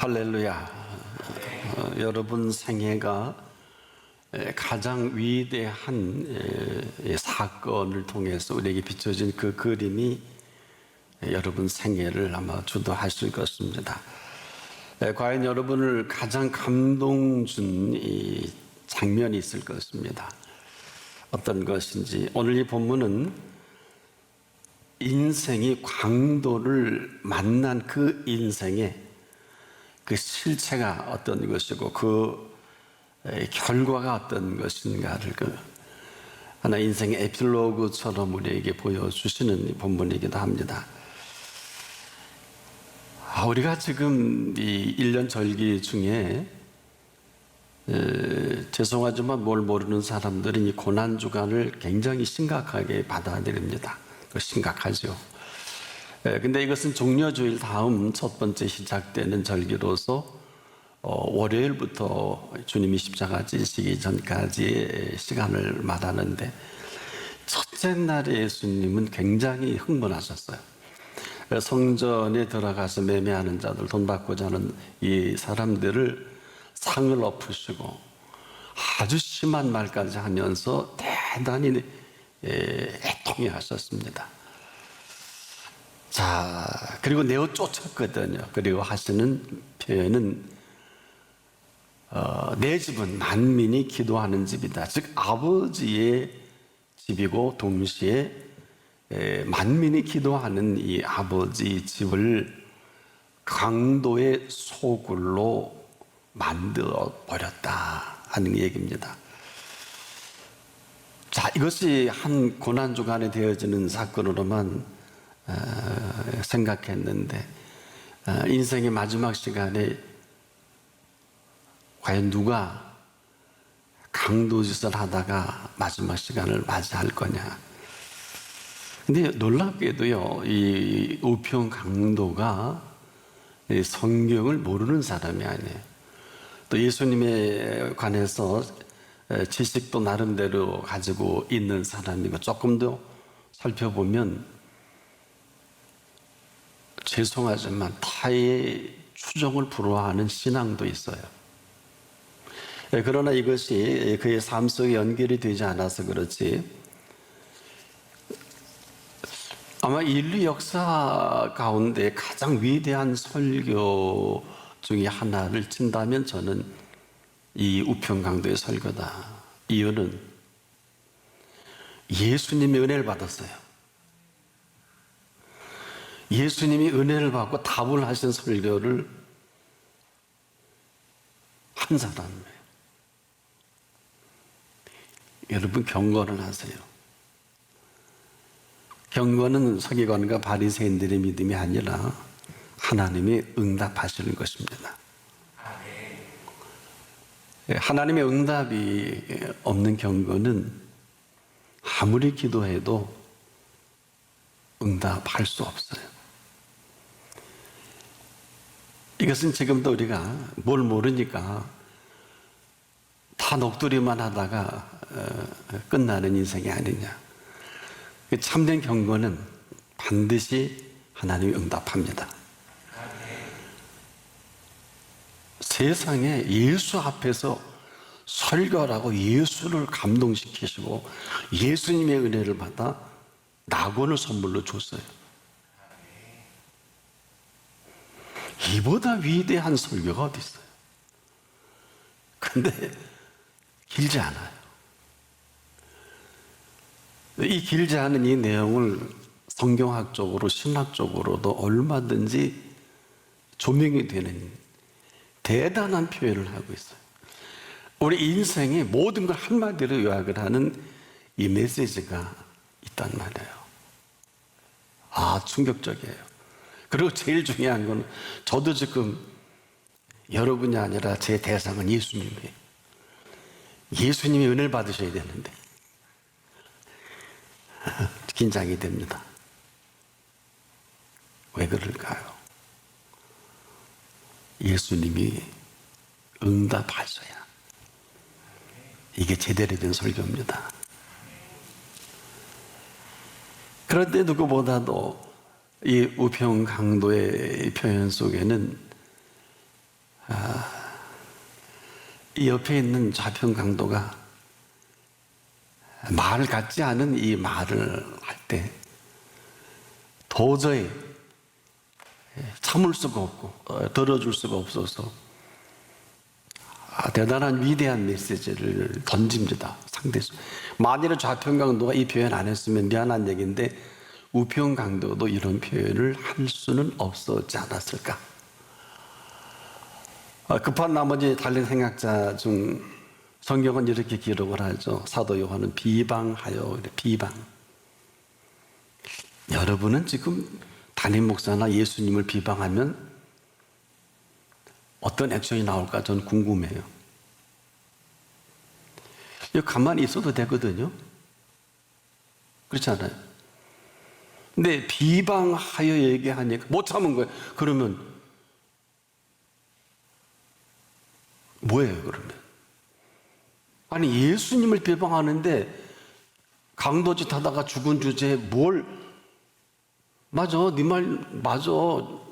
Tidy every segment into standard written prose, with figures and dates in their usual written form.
할렐루야. 여러분 생애가 가장 위대한 사건을 통해서 우리에게 비춰진 그 그림이 여러분 생애를 아마 주도하실 것입니다. 과연 여러분을 가장 감동 준 이 장면이 있을 것입니다. 어떤 것인지 오늘 이 본문은 인생이 광도를 만난 그 인생의 그 실체가 어떤 것이고 그 결과가 어떤 것인가를 하나 인생의 에필로그처럼 우리에게 보여주시는 본문이기도 합니다. 우리가 지금 이 1년 절기 중에 죄송하지만 뭘 모르는 사람들은 이 고난주간을 굉장히 심각하게 받아들입니다. 심각하죠. 근데 이것은 종려주일 다음 첫 번째 시작되는 절기로서 월요일부터 주님이 십자가 지시기 전까지의 시간을 말하는데 첫째 날에 예수님은 굉장히 흥분하셨어요. 성전에 들어가서 매매하는 자들, 돈 받고자 하는 이 사람들을 상을 엎으시고 아주 심한 말까지 하면서 대단히 애통해 하셨습니다. 자, 그리고 내어 쫓았거든요. 그리고 하시는 표현은 내 집은 만민이 기도하는 집이다. 즉 아버지의 집이고 동시에 만민이 기도하는 이 아버지 집을 강도의 소굴로 만들어 버렸다 하는 얘기입니다. 자, 이것이 한 고난주간에 되어지는 사건으로만 생각했는데 인생의 마지막 시간에 과연 누가 강도짓을 하다가 마지막 시간을 맞이할 거냐. 근데 놀랍게도요, 이 우평 강도가 성경을 모르는 사람이 아니에요. 또 예수님에 관해서 지식도 나름대로 가지고 있는 사람이고 조금 더 살펴보면 죄송하지만 타의 추종을 불허하는 신앙도 있어요. 그러나 이것이 그의 삶 속에 연결이 되지 않아서 그렇지 아마 인류 역사 가운데 가장 위대한 설교 중에 하나를 친다면 저는 이 우평강도의 설교다. 이유는 예수님의 은혜를 받았어요. 예수님이 은혜를 받고 답을 하신 설교를 한 사람이에요. 여러분 경건을 하세요. 경건은 서기관과 바리새인들의 믿음이 아니라 하나님이 응답하시는 것입니다. 하나님의 응답이 없는 경건은 아무리 기도해도 응답할 수 없어요. 이것은 지금도 우리가 뭘 모르니까 다 녹두리만 하다가 끝나는 인생이 아니냐. 참된 경건은 반드시 하나님이 응답합니다. 세상에 예수 앞에서 설교하고 예수를 감동시키시고 예수님의 은혜를 받아 낙원을 선물로 줬어요. 이보다 위대한 설교가 어디 있어요? 근데 길지 않아요. 이 길지 않은 이 내용을 성경학적으로 신학적으로도 얼마든지 조명이 되는 대단한 표현을 하고 있어요. 우리 인생의 모든 걸 한마디로 요약을 하는 이 메시지가 있단 말이에요. 충격적이에요. 그리고 제일 중요한 건 저도 지금 여러분이 아니라 제 대상은 예수님이에요. 예수님이 은혜를 받으셔야 되는데 긴장이 됩니다. 왜 그럴까요? 예수님이 응답하셔야 이게 제대로 된 설교입니다. 그런데 누구보다도 이 우평강도의 표현 속에는 이 옆에 있는 좌편 강도가 말 같지 않은 이 말을 할 때 도저히 참을 수가 없고 들어줄 수가 없어서 대단한 위대한 메시지를 던집니다. 상대에서. 만일에 좌편 강도가 이 표현 안 했으면 미안한 얘기인데 우편 강도도 이런 표현을 할 수는 없었지 않았을까. 급한 나머지 달린 생각자 중 성경은 이렇게 기록을 하죠. 사도 요한은 비방하여, 비방. 여러분은 지금 담임 목사나 예수님을 비방하면 어떤 액션이 나올까 저는 궁금해요. 이거 가만히 있어도 되거든요. 그렇지 않아요? 근데 비방하여 얘기하니까 못 참은 거예요. 그러면 뭐예요, 그러면? 아니, 예수님을 비방하는데 강도짓 하다가 죽은 주제에 뭘, 맞아, 네 말 맞아.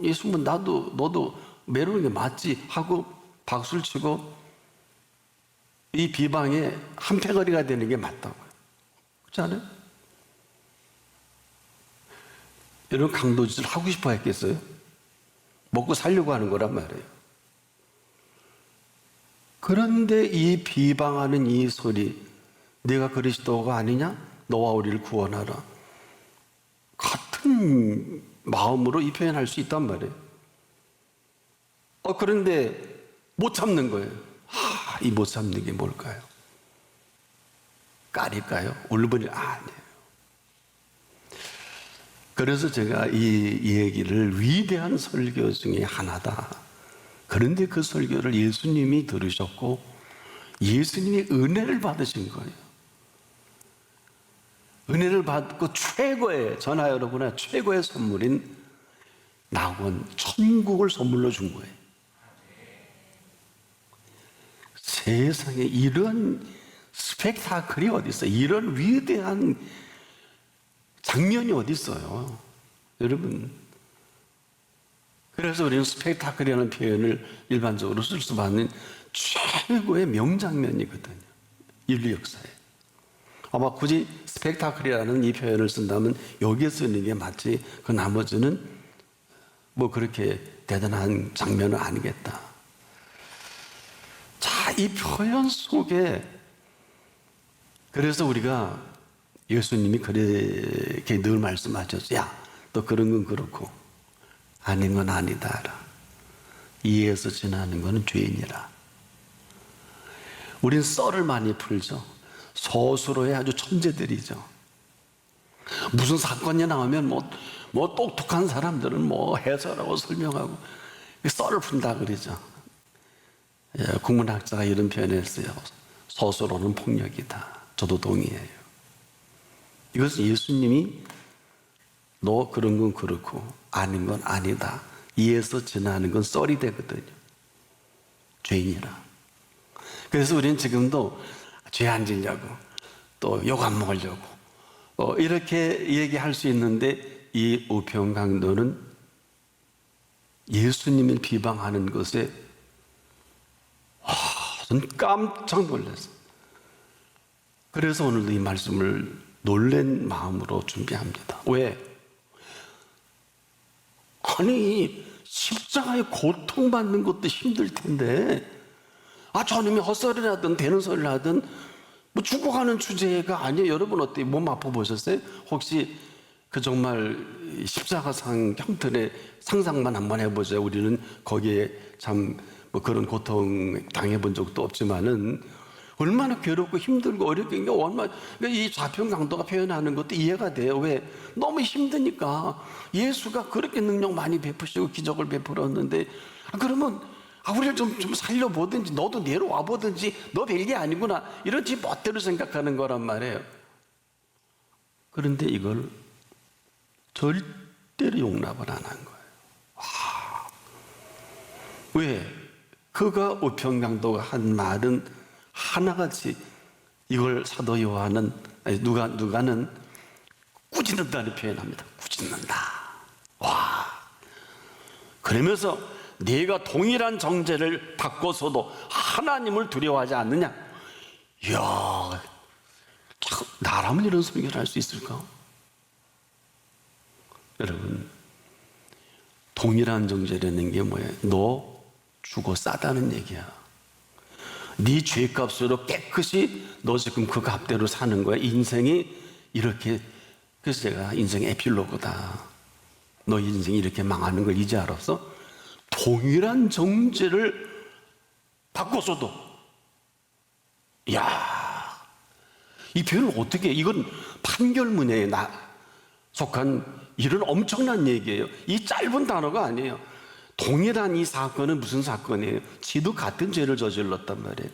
예수님은 너도 매로운 게 맞지 하고 박수를 치고 이 비방에 한패거리가 되는 게 맞다고요. 그렇지 않아요? 여러분 강도짓을 하고 싶어 했겠어요? 먹고 살려고 하는 거란 말이에요. 그런데 이 비방하는 이 소리, 네가 그리스도가 아니냐? 너와 우리를 구원하라. 같은 마음으로 이 표현할 수 있단 말이에요. 그런데 못 참는 거예요. 이 못 참는 게 뭘까요? 까릴까요? 울분이 아니에요. 그래서 제가 이 얘기를 위대한 설교 중에 하나다. 그런데 그 설교를 예수님이 들으셨고 예수님이 은혜를 받으신 거예요. 은혜를 받고 최고의, 저나 여러분의 최고의 선물인 낙원, 천국을 선물로 준 거예요. 세상에 이런 스펙타클이 어디 있어요? 이런 위대한 장면이 어디 있어요? 여러분, 그래서 우리는 스펙타클이라는 표현을 일반적으로 쓸 수밖에 없는 최고의 명장면이거든요. 인류 역사에. 아마 굳이 스펙타클이라는 이 표현을 쓴다면 여기에 쓰는 게 맞지, 그 나머지는 뭐 그렇게 대단한 장면은 아니겠다. 자, 이 표현 속에 그래서 우리가 예수님이 그렇게 늘 말씀하셨죠. 야, 너 그런 건 그렇고 아닌 건 아니다. 이해해서 지나는 것은 죄인이라. 우린 썰을 많이 풀죠. 서술어의 아주 천재들이죠. 무슨 사건이 나오면 뭐 똑똑한 사람들은 뭐 해설하고 설명하고 썰을 푼다 그러죠. 국문학자가 이런 표현을 했어요. 서술어는 폭력이다. 저도 동의해요. 이것은 예수님이 너 그런 건 그렇고 아닌 건 아니다. 이해해서 지나는 건 썰이 되거든요. 죄인이라. 그래서 우리는 지금도 죄 안 지려고 또 욕 안 먹으려고 이렇게 얘기할 수 있는데 이 우평강도는 예수님을 비방하는 것에 전 깜짝 놀랐어요. 그래서 오늘도 이 말씀을 놀란 마음으로 준비합니다. 왜? 아니, 십자가에 고통받는 것도 힘들 텐데 저놈이 헛소리를 하든 되는 소리를 하든 뭐 죽어가는 주제가 아니에요. 여러분 어때요? 몸 아파보셨어요? 혹시 그 정말 십자가상 형틀의 상상만 한번 해보세요. 우리는 거기에 참 뭐 그런 고통 당해본 적도 없지만은 얼마나 괴롭고 힘들고 어렵게 얼마나 이 좌편 강도가 표현하는 것도 이해가 돼요. 왜? 너무 힘드니까. 예수가 그렇게 능력 많이 베푸시고 기적을 베풀었는데 그러면 우리를 좀 살려보든지 너도 내려와 보든지 너 별게 아니구나 이런지 멋대로 생각하는 거란 말이에요. 그런데 이걸 절대로 용납을 안 한 거예요. 왜? 그가 우평강도가 한 말은 하나같이 이걸 사도 요한은 누가는 꾸짖는다는 표현합니다. 꾸짖는다. 그러면서 네가 동일한 정죄를 받고서도 하나님을 두려워하지 않느냐? 이야, 참, 나라면 이런 설교를 할 수 있을까? 여러분, 동일한 정죄라는 게 뭐예요? 너 주고 싸다는 얘기야. 네 죄값으로 깨끗이 너 지금 그 값대로 사는 거야. 인생이 이렇게. 그래서 제가 인생의 에필로그다. 너 인생이 이렇게 망하는 걸 이제 알았어? 동일한 정죄를 받고서도, 야, 이 표현을 어떻게 해? 이건 판결문에 속한 이런 엄청난 얘기예요. 이 짧은 단어가 아니에요. 동일한 이 사건은 무슨 사건이에요? 지도 같은 죄를 저질렀단 말이에요.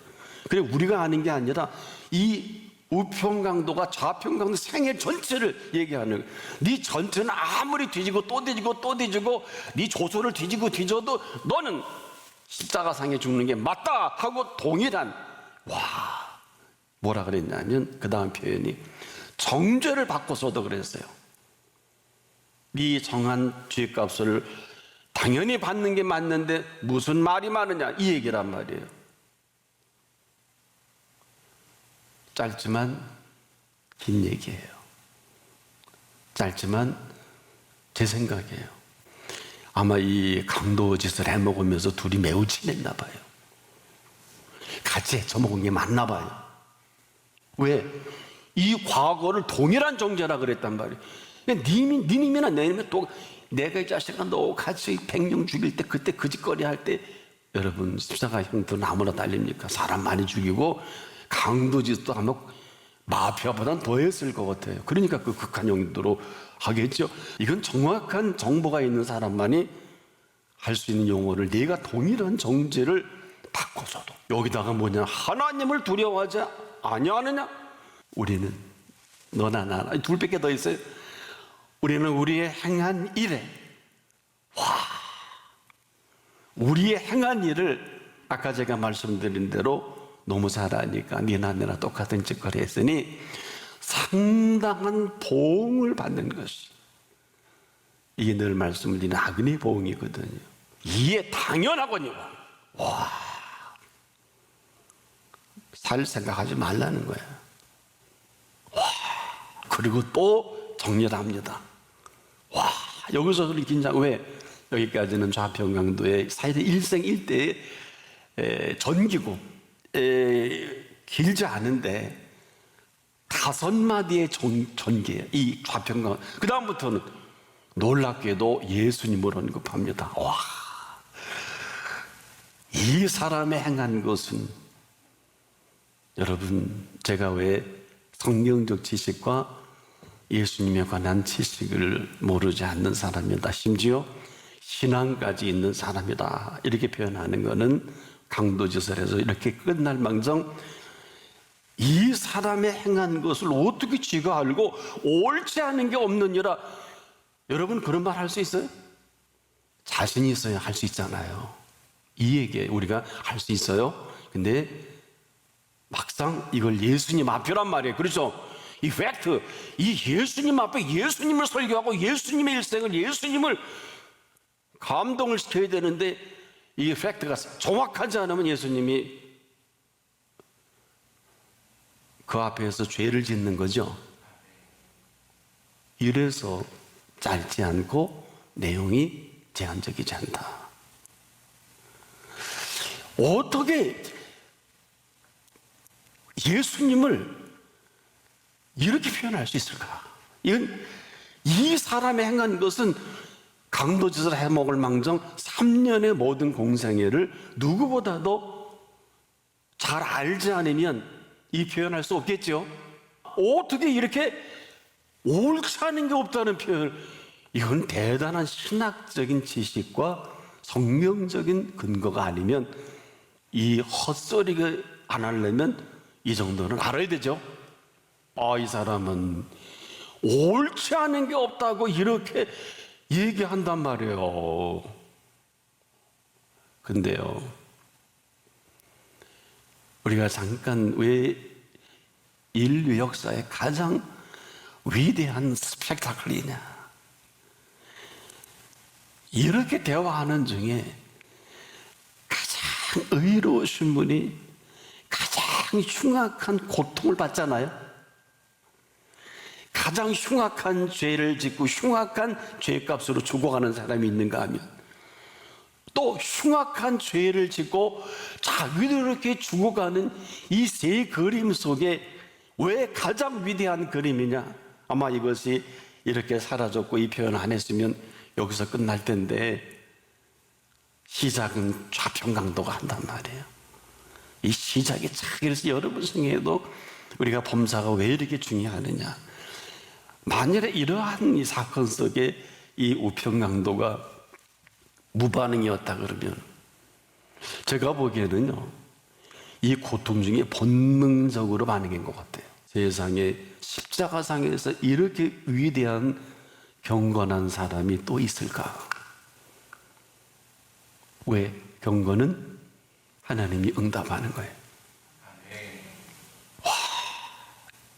그래, 우리가 아는 게 아니라 이 우평강도가 좌평강도 생애 전체를 얘기하는 거예요. 네 전체는 아무리 뒤지고 또 뒤지고 또 뒤지고 네 조소를 뒤지고 뒤져도 너는 십자가상에 죽는 게 맞다 하고 동일한, 와, 뭐라 그랬냐면 그 다음 표현이 정죄를 받고서도 그랬어요. 네 정한 죄값을 당연히 받는 게 맞는데 무슨 말이 많으냐, 이 얘기란 말이에요. 짧지만 긴 얘기예요. 짧지만 제 생각이에요. 아마 이 강도짓을 해먹으면서 둘이 매우 친했나 봐요. 같이 해쳐먹은 게 맞나 봐요. 왜? 이 과거를 동일한 정죄라 그랬단 말이에요. 니님이나 내님이나 또 내가 이 자식아 너 같이 100명 죽일 때 그때 그 짓거리 할 때, 여러분 십자가 형도 나무나 달립니까? 사람 많이 죽이고 강도짓도 아마 마피아보단 더 했을 것 같아요. 그러니까 그 극한 용도로 하겠죠. 이건 정확한 정보가 있는 사람만이 할 수 있는 용어를, 네가 동일한 정죄를 받고서도, 여기다가 뭐냐, 하나님을 두려워하지 아니하느냐? 우리는 너나 나나 둘밖에 더 있어요. 우리는 우리의 행한 일에, 우리의 행한 일을 아까 제가 말씀드린 대로 너무 잘 아니까 니나 내나 똑같은 짓거리 했으니 상당한 보응을 받는 것이, 이게 늘 말씀을 드리는 아그네 보응이거든요. 이에 당연하거니와, 와, 살 생각하지 말라는 거야. 와, 그리고 또 정렬합니다. 와, 여기서 그렇게 긴장, 왜? 여기까지는 좌평강도의 사이드 일생일대의 전기고 길지 않은데 5마디의 전기예요. 이 좌평강. 그 다음부터는 놀랍게도 예수님을 언급합니다. 와, 이 사람의 행한 것은, 여러분 제가 왜 성경적 지식과 예수님에 관한 지식을 모르지 않는 사람이다, 심지어 신앙까지 있는 사람이다, 이렇게 표현하는 것은 강도짓을 해서 이렇게 끝날 망정 이 사람의 행한 것을 어떻게 지가 알고 옳지 않은 게 없느니라. 여러분 그런 말 할 수 있어요? 자신이 있어야 할 수 있잖아요. 이 얘기 우리가 할 수 있어요. 근데 막상 이걸 예수님 앞이란 말이에요. 그렇죠? 이 팩트, 이 예수님 앞에 예수님을 설교하고 예수님의 일생을, 예수님을 감동을 시켜야 되는데 이 팩트가 정확하지 않으면 예수님이 그 앞에서 죄를 짓는 거죠. 이래서 짧지 않고 내용이 제한적이지 않다. 어떻게 예수님을 이렇게 표현할 수 있을까? 이건 이 사람의 행한 것은 강도짓을 해먹을 망정 3년의 모든 공생애를 누구보다도 잘 알지 않으면 이 표현할 수 없겠죠. 어떻게 이렇게 옳지 않은 게 없다는 표현을, 이건 대단한 신학적인 지식과 성경적인 근거가 아니면 이 헛소리가 안 하려면 이 정도는 알아야 되죠. 이 사람은 옳지 않은 게 없다고 이렇게 얘기한단 말이에요. 근데요, 우리가 잠깐 왜 인류 역사의 가장 위대한 스펙타클이냐, 이렇게 대화하는 중에 의로우신 분이 가장 흉악한 고통을 받잖아요. 가장 흉악한 죄를 짓고 흉악한 죄값으로 죽어가는 사람이 있는가 하면, 또 흉악한 죄를 짓고 자기도 이렇게 죽어가는 이 세 그림 속에 왜 가장 위대한 그림이냐? 아마 이것이 이렇게 사라졌고 이 표현 안 했으면 여기서 끝날 텐데, 시작은 좌편강도가 한단 말이에요. 이 시작이 참, 그래서 여러분 생에도 우리가 범사가 왜 이렇게 중요하느냐? 만일에 이러한 이 사건 속에 이 우편강도가 무반응이었다 그러면, 제가 보기에는요, 이 고통 중에 본능적으로 반응인 것 같아요. 세상에 십자가상에서 이렇게 위대한 경건한 사람이 또 있을까? 왜? 경건은 하나님이 응답하는 거예요. 와,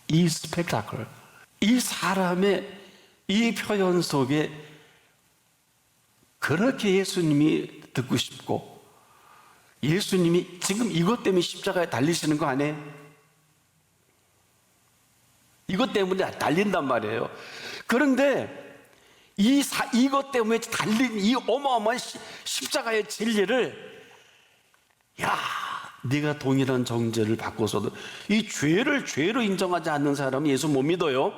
이 스펙타클, 이 사람의 이 표현 속에 그렇게 예수님이 듣고 싶고, 예수님이 지금 이것 때문에 십자가에 달리시는 거 아니에요? 이것 때문에 달린단 말이에요. 그런데 이것 때문에 달린 이 어마어마한 십자가의 진리를, 야, 네가 동일한 정죄를 받고서도 이 죄를 죄로 인정하지 않는 사람은 예수 못 믿어요.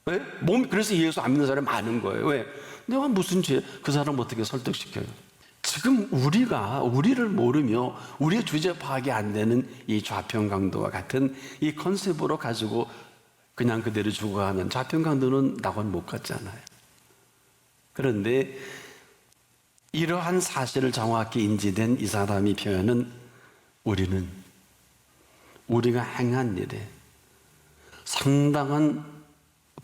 왜? 그래서 예수 안 믿는 사람이 많은 거예요. 왜? 내가 무슨 죄, 그 사람 어떻게 설득시켜요? 지금 우리를 모르며 우리의 주제 파악이 안 되는 이 좌편강도와 같은 이 컨셉으로 가지고 그냥 그대로 죽어가면 좌편강도는 낙원 못 갔잖아요. 그런데 이러한 사실을 정확히 인지된 이 사람이 표현은, 우리는 우리가 행한 일에 상당한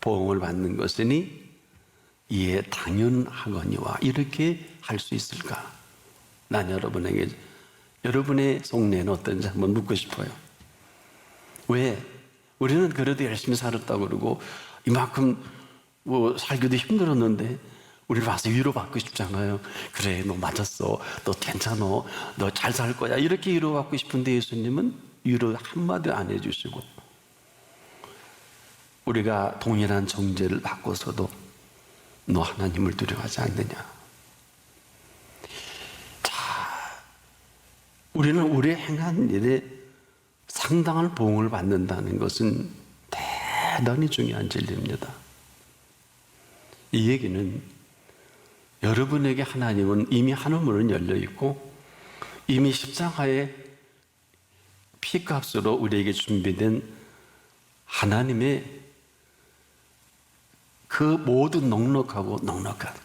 보응을 받는 것이니 이에 당연하거니와, 이렇게 할 수 있을까? 난 여러분에게, 여러분의 속내는 어떤지 한번 묻고 싶어요. 왜? 우리는 그래도 열심히 살았다고 그러고 이만큼 살기도 힘들었는데 우리 와서 위로받고 싶잖아요. 그래, 너 맞았어, 너 괜찮아, 너 잘 살 거야, 이렇게 위로받고 싶은데 예수님은 위로 한마디 안 해주시고, 우리가 동일한 정죄를 받고서도 너 하나님을 두려워하지 않느냐? 우리는 우리의 행한 일에 상당한 보응을 받는다는 것은 대단히 중요한 진리입니다. 이 얘기는 여러분에게 하나님은 이미 하늘문은 열려 있고 이미 십자가의 피값으로 우리에게 준비된 하나님의 그 모든 넉넉하고 넉넉한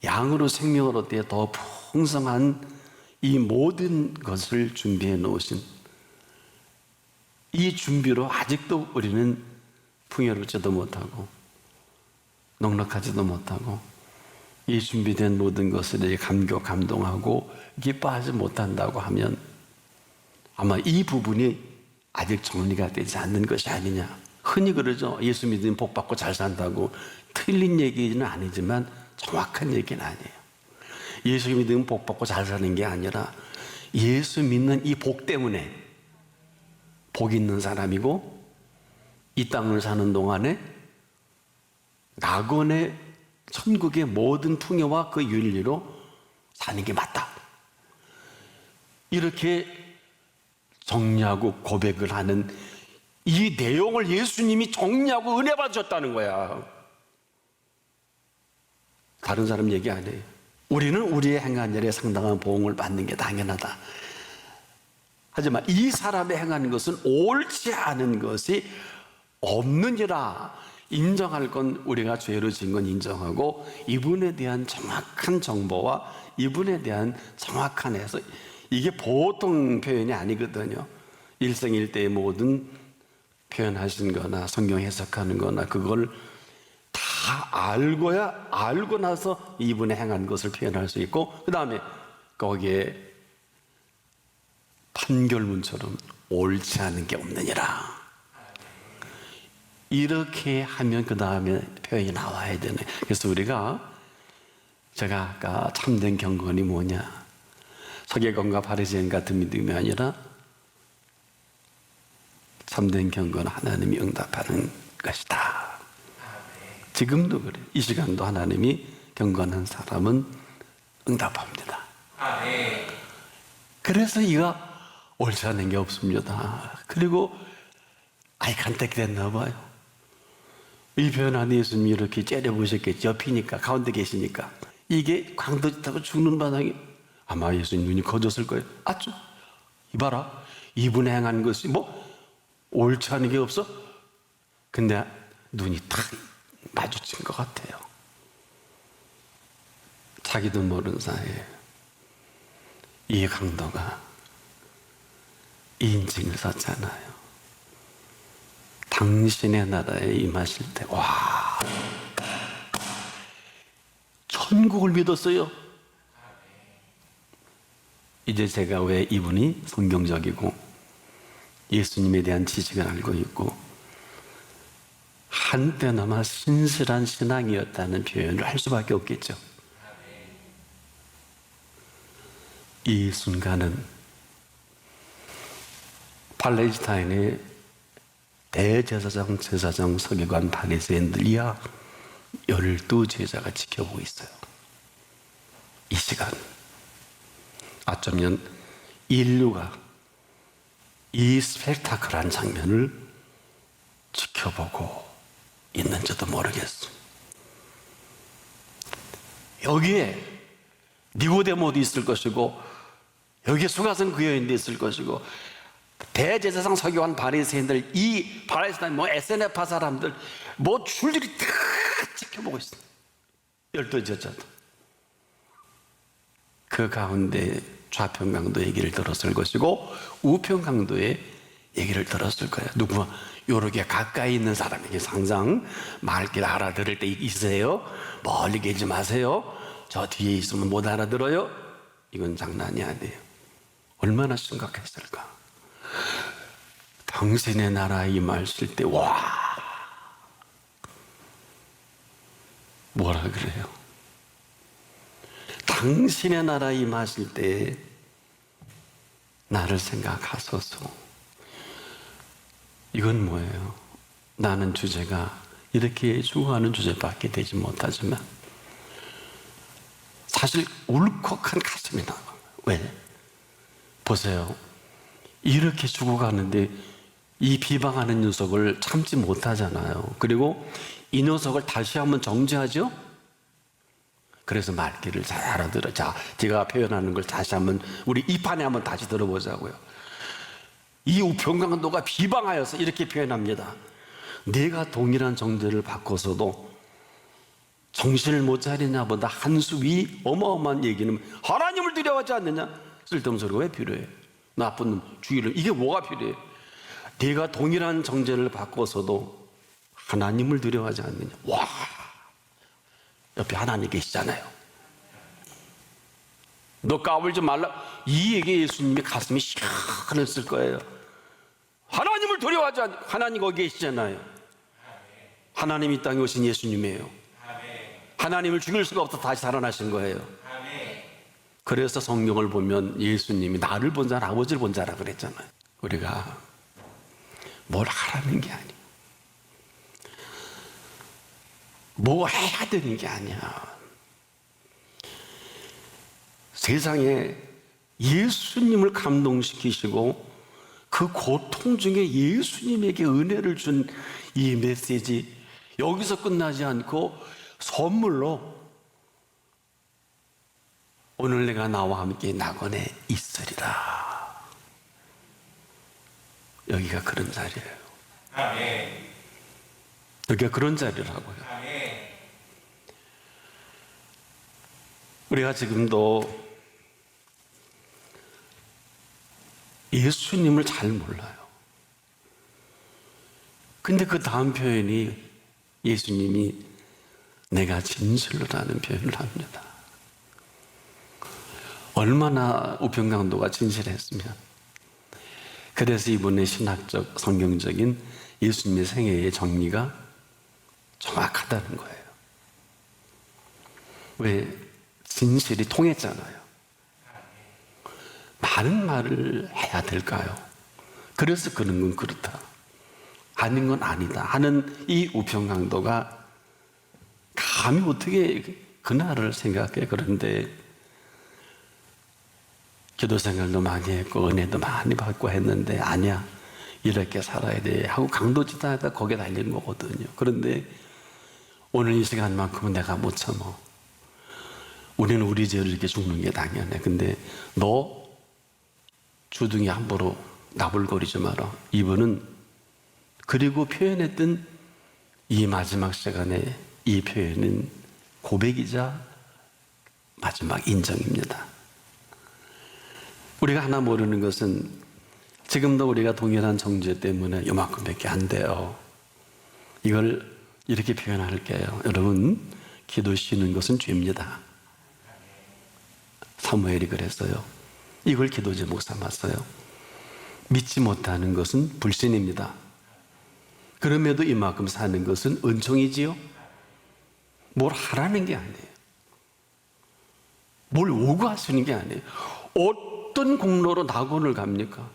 양으로 생명을 얻기에 더 풍성한 이 모든 것을 준비해 놓으신 이 준비로 아직도 우리는 풍요롭지도 못하고 넉넉하지도 못하고 이 준비된 모든 것을 감동하고 기뻐하지 못한다고 하면 아마 이 부분이 아직 정리가 되지 않는 것이 아니냐. 흔히 그러죠. 예수 믿으면 복 받고 잘 산다고. 틀린 얘기는 아니지만 정확한 얘기는 아니에요. 예수 믿으면 복 받고 잘 사는 게 아니라 예수 믿는 이 복 때문에 복 있는 사람이고, 이 땅을 사는 동안에 낙원의 천국의 모든 풍요와 그 윤리로 사는 게 맞다, 이렇게 정리하고 고백을 하는 이 내용을 예수님이 정리하고 은혜 받으셨다는 거야. 다른 사람 얘기 안 해요. 우리는 우리의 행한 일에 상당한 보응을 받는 게 당연하다. 하지만 이 사람의 행하는 것은 옳지 않은 것이 없느니라. 인정할 건 우리가 죄로 지은 건 인정하고, 이분에 대한 정확한 정보와 이분에 대한 정확한 해석, 이게 보통 표현이 아니거든요. 일생일대의 모든 표현하신 거나 성경 해석하는 거나 그걸 다 알고 나서 이분의 행한 것을 표현할 수 있고, 그 다음에 거기에 판결문처럼 옳지 않은 게 없느니라, 이렇게 하면 그 다음에 표현이 나와야 되네. 그래서 우리가 제가 아까 참된 경건이 뭐냐? 서기관과 바리새인 같은 믿음이 아니라 참된 경건은 하나님이 응답하는 것이다. 지금도 그래. 이 시간도 하나님이 경건한 사람은 응답합니다. 그래서 이가 옳지 않은 게 없습니다. 그리고 간택됐나 봐요. 이 변한 예수님이 이렇게 째려보셨겠죠. 옆이니까, 가운데 계시니까. 이게 광도 타고 죽는 바닥에 아마 예수님 눈이 커졌을 거예요. 이봐라. 이분이 행한 것이 옳지 않은 게 없어? 근데 눈이 탁 마주친 것 같아요. 자기도 모르는 사이에 이 강도가 인증을 썼잖아요. 당신의 나라에 임하실 때, 천국을 믿었어요. 이제 제가 왜 이분이 성경적이고 예수님에 대한 지식을 알고 있고 한때나마 신실한 신앙이었다는 표현을 할 수밖에 없겠죠. 이 순간은 팔레스타인의 대제사장, 제사장, 서기관, 바리새인들 이하 12제자가 지켜보고 있어요. 이 시간 어쩌면 인류가 이 스펙타클한 장면을 지켜보고 있는지도 모르겠어. 여기에 니고데모도 있을 것이고 여기에 수가성 그 여인도 있을 것이고 대제사장, 서기관, 바리새인들, 이 바리새인 SNF파 사람들 줄줄이 다 지켜보고 있어. 12제자도 그 가운데 좌편 강도 얘기를 들었을 것이고 우편 강도의 얘기를 들었을 거예요. 누구나 요렇게 가까이 있는 사람에게 항상 말길 알아들을 때 있으세요. 멀리 계지 마세요. 저 뒤에 있으면 못 알아들어요. 이건 장난이 아니에요. 얼마나 심각했을까. 당신의 나라에 임하실 때 뭐라 그래요? 당신의 나라에 임하실 때 나를 생각하소서. 이건 뭐예요? 나는 주제가 이렇게 추구하는 주제밖에 되지 못하지만 사실 울컥한 가슴이 나와요. 왜? 보세요. 이렇게 죽어가는데 이 비방하는 녀석을 참지 못하잖아요. 그리고 이 녀석을 다시 한번 정죄하죠? 그래서 말귀를 잘 알아들어. 자, 제가 표현하는 걸 다시 한번 우리 이 판에 한번 다시 들어보자고요. 이 우평강도가 비방하여서 이렇게 표현합니다. 내가 동일한 정죄를 받고서도 정신을 못 차리냐보다 한 수 위 어마어마한 얘기는 하나님을 두려워하지 않느냐? 쓸데없는 소리가 왜 필요해? 나쁜 놈 죽이려 이게 뭐가 필요해? 내가 동일한 정죄를 받고서도 하나님을 두려워하지 않느냐? 옆에 하나님 계시잖아요. 너 까불지 말라. 이 얘기에 예수님이 가슴이 시원했을 거예요. 하나님을 두려워하지 않 하나님 거기 계시잖아요. 하나님 이 땅에 오신 예수님이에요. 하나님을 죽일 수가 없어 다시 살아나신 거예요. 그래서 성경을 보면 예수님이 나를 본 자는 아버지를 본 자라 그랬잖아요. 우리가 뭘 하라는 게 아니에요. 뭐 해야 되는 게 아니야. 세상에 예수님을 감동시키시고 그 고통 중에 예수님에게 은혜를 준 이 메시지 여기서 끝나지 않고 선물로 오늘 내가 나와 함께 낙원에 있으리라. 여기가 그런 자리예요. 아멘. 여기가 그런 자리라고요. 아멘. 우리가 지금도 예수님을 잘 몰라요. 근데 그 다음 표현이 예수님이 내가 진실로라는 표현을 합니다. 얼마나 우평강도가 진실했으면. 그래서 이분의 신학적, 성경적인 예수님의 생애의 정리가 정확하다는 거예요. 왜? 진실이 통했잖아요. 많은 말을 해야 될까요? 그래서 그런 건 그렇다, 아닌 건 아니다 하는 이 우평강도가 감히 어떻게 그날을 생각해. 그런데 기도 생활도 많이 했고 은혜도 많이 받고 했는데 아니야, 이렇게 살아야 돼 하고 강도짓하다 거기에 달린 거거든요. 그런데 오늘 이 시간만큼은 내가 못 참어. 우리는 우리 죄를 이렇게 죽는 게 당연해. 근데 너 주둥이 함부로 나불거리지 마라. 이분은 그리고 표현했던 이 마지막 시간에 이 표현은 고백이자 마지막 인정입니다. 우리가 하나 모르는 것은 지금도 우리가 동일한 정죄 때문에 요만큼밖에 안 돼요. 이걸 이렇게 표현할게요. 여러분, 기도 쉬는 것은 죄입니다. 사무엘이 그랬어요. 이걸 기도 제목 삼았어요. 믿지 못하는 것은 불신입니다. 그럼에도 이만큼 사는 것은 은총이지요. 뭘 하라는 게 아니에요. 뭘 요구하시는 게 아니에요. 어떤 공로로 낙원을 갑니까?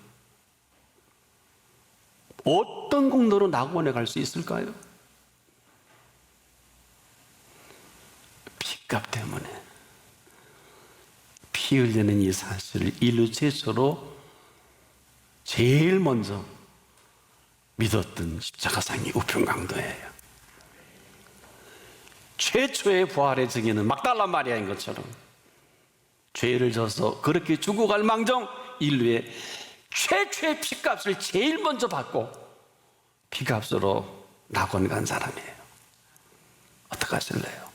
어떤 공로로 낙원에 갈 수 있을까요? 핏값 때문에 피 흘리는 이 사실을 인류 최초로 제일 먼저 믿었던 십자가상이 우평강도예요. 최초의 부활의 증인은 막달라 마리아인 것처럼 죄를 져서 그렇게 죽어갈 망정 인류의 최초의 피값을 제일 먼저 받고 피값으로 낙원 간 사람이에요. 어떡하실래요?